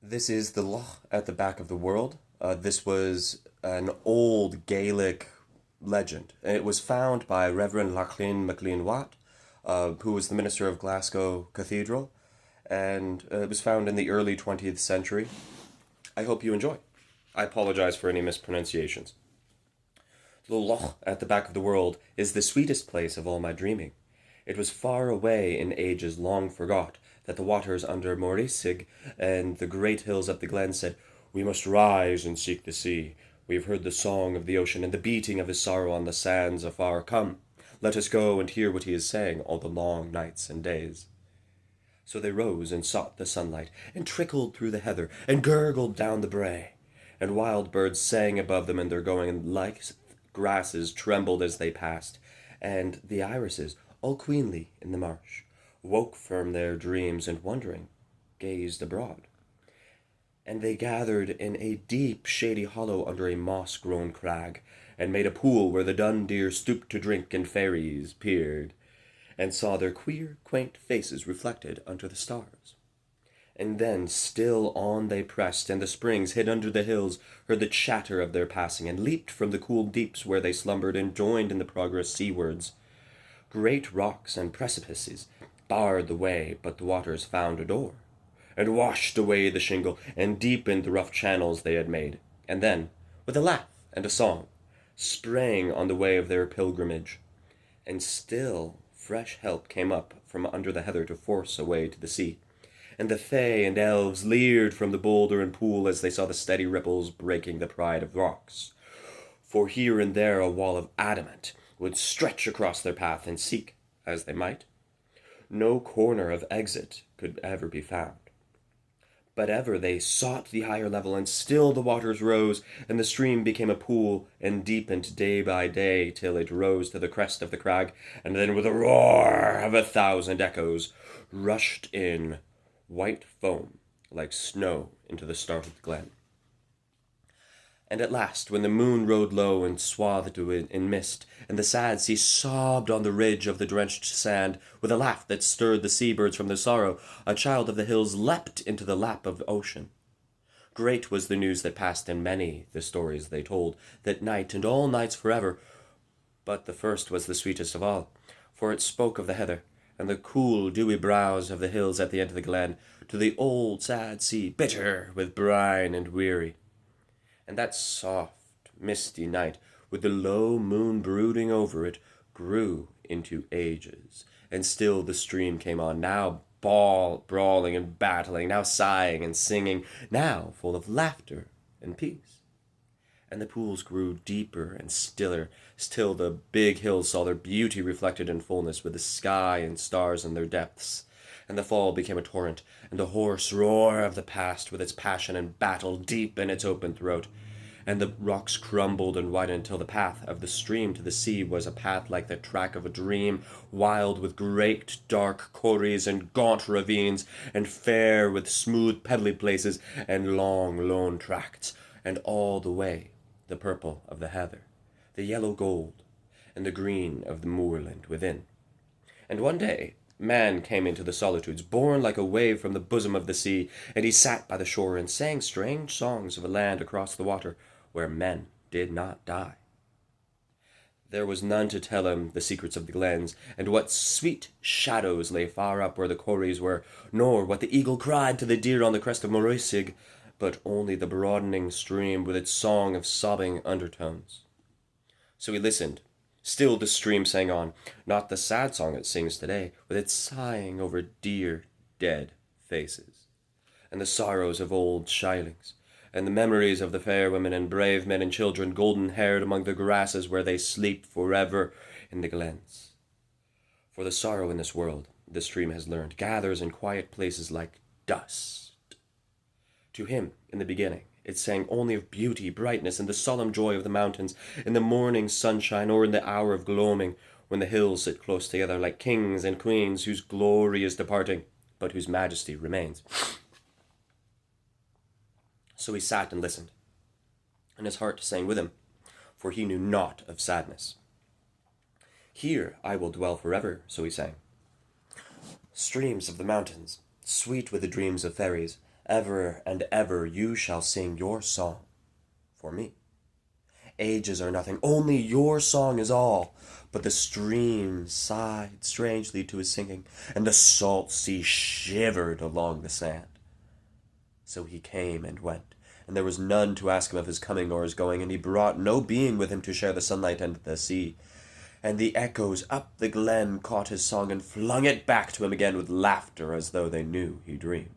This is the Loch at the back of the world. This was an old Gaelic legend. It was found by Reverend Lachlan MacLean Watt, who was the minister of Glasgow Cathedral, and it was found in the early 20th century. I hope you enjoy. I apologize for any mispronunciations. The Loch at the back of the world is the sweetest place of all my dreaming. It was far away in ages long forgot that the waters under Morisig and the great hills up the glen said, "We must rise and seek the sea. We have heard the song of the ocean and the beating of his sorrow on the sands afar. Come, let us go and hear what he is saying all the long nights and days." So they rose and sought the sunlight, and trickled through the heather, and gurgled down the brae, and wild birds sang above them in their going, and like grasses trembled as they passed, and the irises, all queenly in the marsh, woke from their dreams, and wondering gazed abroad. And they gathered in a deep shady hollow under a moss-grown crag, and made a pool where the dun deer stooped to drink, and fairies peered, and saw their queer, quaint faces reflected under the stars. And then still on they pressed, and the springs hid under the hills heard the chatter of their passing, and leaped from the cool deeps where they slumbered, and joined in the progress seawards. Great rocks and precipices barred the way, but the waters found a door, and washed away the shingle, and deepened the rough channels they had made, and then, with a laugh and a song, sprang on the way of their pilgrimage. And still fresh help came up from under the heather to force a way to the sea, and the fae and elves leered from the boulder and pool as they saw the steady ripples breaking the pride of rocks. For here and there a wall of adamant would stretch across their path, and seek, as they might, no corner of exit could ever be found. But ever they sought the higher level, and still the waters rose, and the stream became a pool, and deepened day by day, till it rose to the crest of the crag, and then with a roar of 1,000 echoes rushed in white foam like snow into the startled glen. And at last, when the moon rode low and swathed it in mist, and the sad sea sobbed on the ridge of the drenched sand, with a laugh that stirred the sea-birds from their sorrow, a child of the hills leapt into the lap of ocean. Great was the news that passed, and many the stories they told, that night and all nights forever. But the first was the sweetest of all, for it spoke of the heather, and the cool dewy brows of the hills at the end of the glen, to the old sad sea, bitter with brine and weary. And that soft, misty night, with the low moon brooding over it, grew into ages, and still the stream came on, now brawling and battling, now sighing and singing, now full of laughter and peace. And the pools grew deeper and stiller, till the big hills saw their beauty reflected in fullness, with the sky and stars in their depths. And the fall became a torrent, and the hoarse roar of the past, with its passion and battle deep in its open throat. And the rocks crumbled and widened till the path of the stream to the sea was a path like the track of a dream, wild with great dark corries and gaunt ravines, and fair with smooth pebbly places and long lone tracts, and all the way the purple of the heather, the yellow gold, and the green of the moorland within. And one day man came into the solitudes, borne like a wave from the bosom of the sea, and he sat by the shore and sang strange songs of a land across the water, where men did not die. There was none to tell him the secrets of the glens, and what sweet shadows lay far up where the corries were, nor what the eagle cried to the deer on the crest of Morisig, but only the broadening stream with its song of sobbing undertones. So he listened. Still the stream sang on, not the sad song it sings today, with its sighing over dear, dead faces, and the sorrows of old shylings, and the memories of the fair women and brave men and children golden-haired among the grasses where they sleep forever in the glens. For the sorrow in this world, the stream has learned, gathers in quiet places like dust. To him, in the beginning, it sang only of beauty, brightness, and the solemn joy of the mountains, in the morning sunshine, or in the hour of gloaming, when the hills sit close together like kings and queens whose glory is departing, but whose majesty remains. So he sat and listened, and his heart sang with him, for he knew naught of sadness. Here I will dwell forever, so he sang. Streams of the mountains, sweet with the dreams of fairies, Ever and ever you shall sing your song for me. Ages are nothing, only your song is all. But the stream sighed strangely to his singing, and the salt sea shivered along the sand. So he came and went, and there was none to ask him of his coming or his going, and he brought no being with him to share the sunlight and the sea. And the echoes up the glen caught his song and flung it back to him again with laughter, as though they knew he dreamed.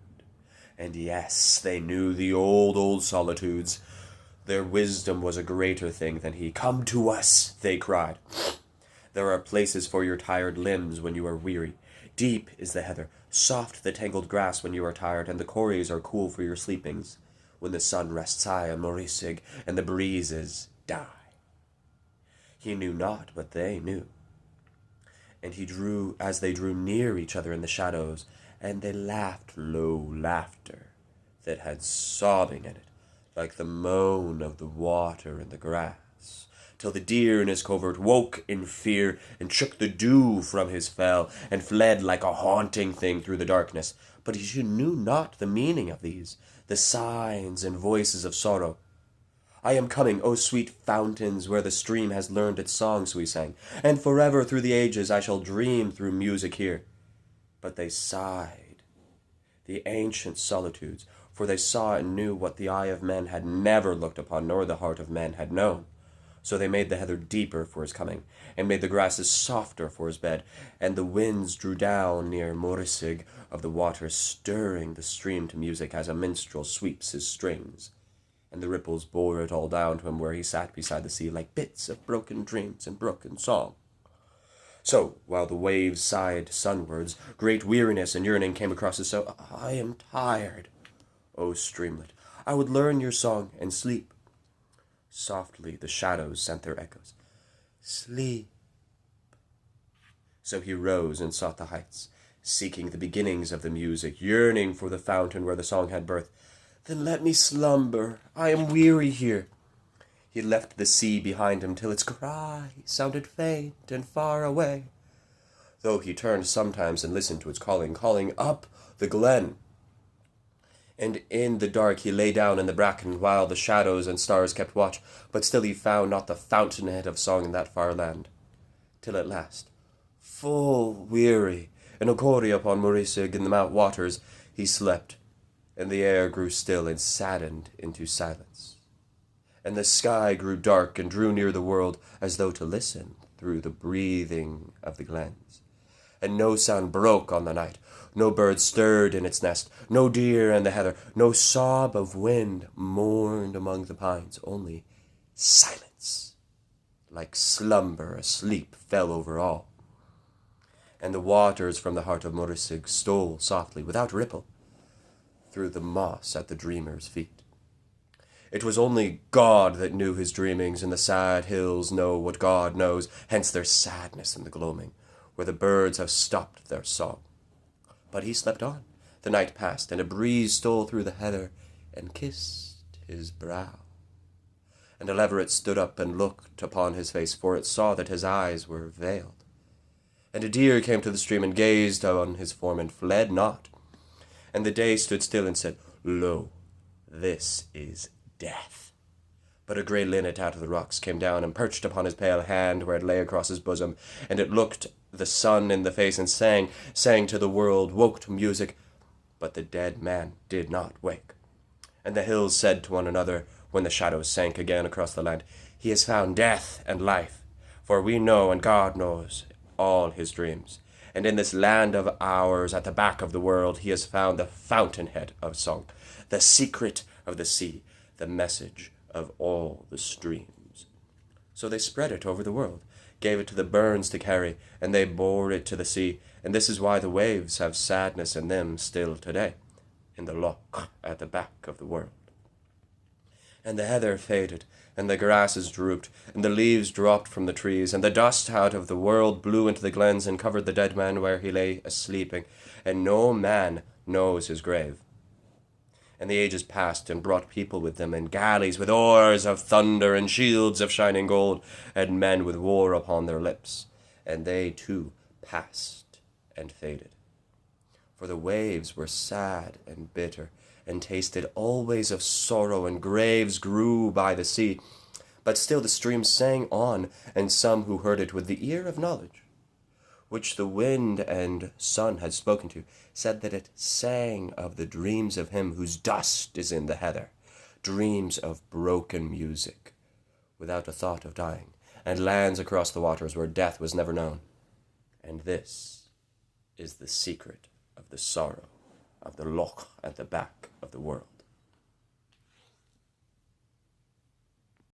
And yes, they knew the old solitudes. Their wisdom was a greater thing than he. Come to us, they cried. There are places for your tired limbs when you are weary. Deep is the heather, soft the tangled grass when you are tired, and the corries are cool for your sleepings, when the sun rests high on Morisig and the breezes die. He knew not, but they knew. And he drew as they drew near each other in the shadows, and they laughed low laughter that had sobbing in it, like the moan of the water in the grass, till the deer in his covert woke in fear, and shook the dew from his fell, and fled like a haunting thing through the darkness. But he knew not the meaning of these, the signs and voices of sorrow. I am coming, O sweet fountains, where the stream has learned its songs, we sang, and forever through the ages I shall dream through music here. But they sighed, the ancient solitudes, for they saw and knew what the eye of men had never looked upon, nor the heart of man had known. So they made the heather deeper for his coming, and made the grasses softer for his bed, and the winds drew down near Morisig of the water, stirring the stream to music as a minstrel sweeps his strings. And the ripples bore it all down to him where he sat beside the sea, like bits of broken dreams and broken song. So, while the waves sighed sunwards, great weariness and yearning came across his soul. I am tired, O streamlet. I would learn your song and sleep. Softly the shadows sent their echoes. Sleep. So he rose and sought the heights, seeking the beginnings of the music, yearning for the fountain where the song had birth. Then let me slumber. I am weary here. He left the sea behind him till its cry sounded faint and far away, though he turned sometimes and listened to its calling up the glen. And in the dark he lay down in the bracken while the shadows and stars kept watch, but still he found not the fountainhead of song in that far land, till at last, full weary, in a corrie upon Morisig in the mount waters, he slept, and the air grew still and saddened into silence. And the sky grew dark and drew near the world, as though to listen through the breathing of the glens. And no sound broke on the night, no bird stirred in its nest, no deer in the heather, no sob of wind mourned among the pines, only silence, like slumber asleep, fell over all. And the waters from the heart of Morisig stole softly, without ripple, through the moss at the dreamer's feet. It was only God that knew his dreamings, and the sad hills know what God knows, hence their sadness in the gloaming, where the birds have stopped their song. But he slept on. The night passed, and a breeze stole through the heather and kissed his brow. And a leveret stood up and looked upon his face, for it saw that his eyes were veiled. And a deer came to the stream and gazed on his form and fled not. And the day stood still and said, Lo, this is death. But a grey linnet out of the rocks came down and perched upon his pale hand where it lay across his bosom, and it looked the sun in the face and sang to the world, woke to music. But the dead man did not wake. And the hills said to one another, when the shadows sank again across the land, He has found death and life, for we know and God knows all his dreams. And in this land of ours, at the back of the world, he has found the fountainhead of song, the secret of the sea, the message of all the streams. So they spread it over the world, gave it to the burns to carry, and they bore it to the sea. And this is why the waves have sadness in them still today, in the Loch at the back of the world. And the heather faded, and the grasses drooped, and the leaves dropped from the trees, and the dust out of the world blew into the glens and covered the dead man where he lay asleeping, and no man knows his grave. And the ages passed and brought people with them, and galleys with oars of thunder, and shields of shining gold, and men with war upon their lips, and they too passed and faded. For the waves were sad and bitter, and tasted always of sorrow, and graves grew by the sea. But still the stream sang on, and some who heard it with the ear of knowledge, which the wind and sun had spoken to, said that it sang of the dreams of him whose dust is in the heather, dreams of broken music, without a thought of dying, and lands across the waters where death was never known. And this is the secret of the sorrow of the Loch at the back of the world.